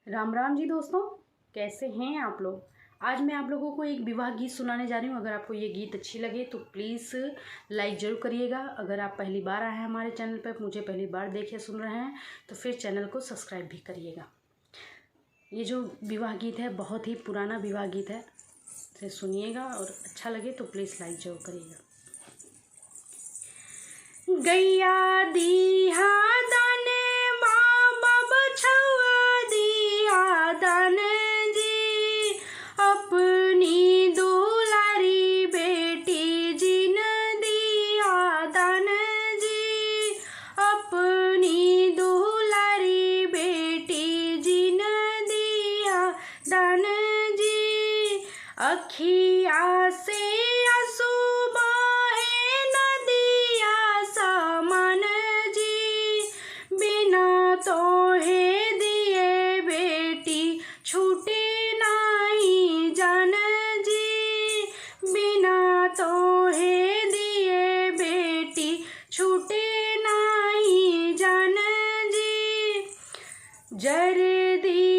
राम राम जी दोस्तों, कैसे हैं आप लोग। आज मैं आप लोगों को एक विवाह गीत सुनाने जा रही हूँ। अगर आपको ये गीत अच्छी लगे तो प्लीज़ लाइक ज़रूर करिएगा। अगर आप पहली बार आए हैं हमारे चैनल पर, मुझे पहली बार देखे सुन रहे हैं, तो फिर चैनल को सब्सक्राइब भी करिएगा। ये जो विवाह गीत है बहुत ही पुराना विवाह गीत है, इसे सुनिएगा और अच्छा लगे तो प्लीज़ लाइक ज़रूर करिएगा। गैया दिहा दान बाबा बछवा दिया दान जी, अपनी दुलारी बेटी जिन दिया दान जी, अपनी दुलारी बेटी जिन दिया दान जी। अखिया से आंसू बहे नदिया समान जी, बिना तोहे दिए बेटी छूटे नहीं जान जी, बिना तोहे दिए बेटी छूटे नहीं जान जी। जर दी